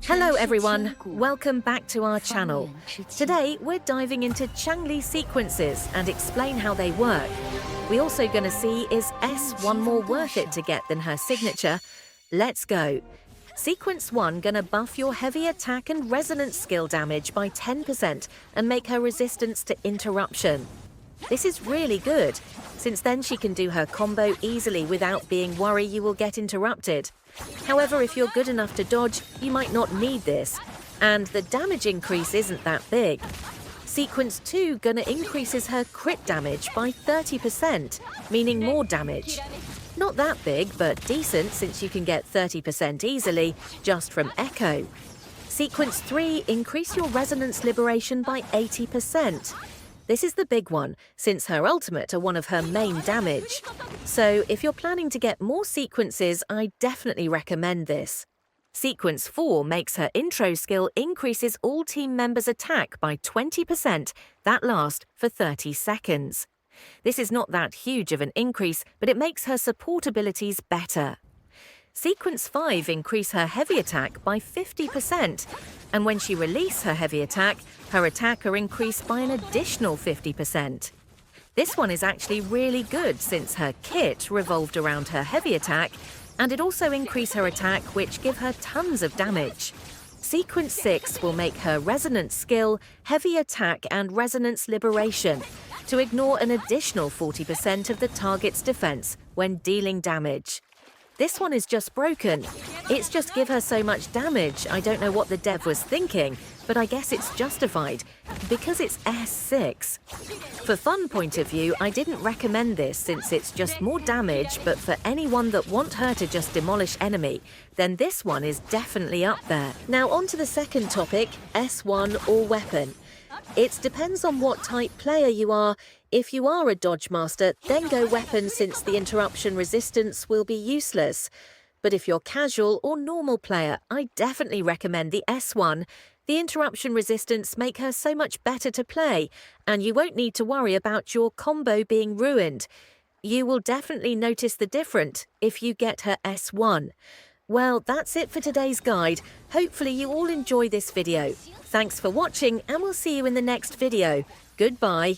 Hello everyone, welcome back to our channel. Today we're diving into Changli Sequences and explain how they work. We're also going to see, is S1 more worth it to get than her signature? Let's go. Sequence 1 gonna buff your heavy attack and resonance skill damage by 10% and make her resistance to interruption. This is really good, since then she can do her combo easily without being worried you will get interrupted. However, if you're good enough to dodge, you might not need this, and the damage increase isn't that big. Sequence 2 gonna increases her crit damage by 30%, meaning more damage. Not that big, but decent since you can get 30% easily just from Echo. Sequence 3 increase your resonance liberation by 80%. This is the big one, since her ultimate are one of her main damage. So if you're planning to get more sequences, I definitely recommend this. Sequence 4 makes her intro skill increases all team members' attack by 20% that last for 30 seconds. This is not that huge of an increase, but it makes her support abilities better. Sequence 5 increase her heavy attack by 50%, and when she release her heavy attack, her attack are increased by an additional 50%. This one is actually really good since her kit revolved around her heavy attack, and it also increase her attack, which give her tons of damage. Sequence 6 will make her resonance skill, heavy attack and resonance liberation to ignore an additional 40% of the target's defense when dealing damage. This one is just broken. It's just give her so much damage, I don't know what the dev was thinking, but I guess it's justified, because it's S6. For fun point of view, I didn't recommend this since it's just more damage, but for anyone that want her to just demolish enemy, then this one is definitely up there. Now on to the second topic, S1 or weapon. It depends on what type player you are. If you are a dodge master, then go weapon since the interruption resistance will be useless. But if you're casual or normal player, I definitely recommend the S1. The interruption resistance make her so much better to play, and you won't need to worry about your combo being ruined. You will definitely notice the difference if you get her S1. Well, that's it for today's guide. Hopefully you all enjoy this video. Thanks for watching, and we'll see you in the next video. Goodbye.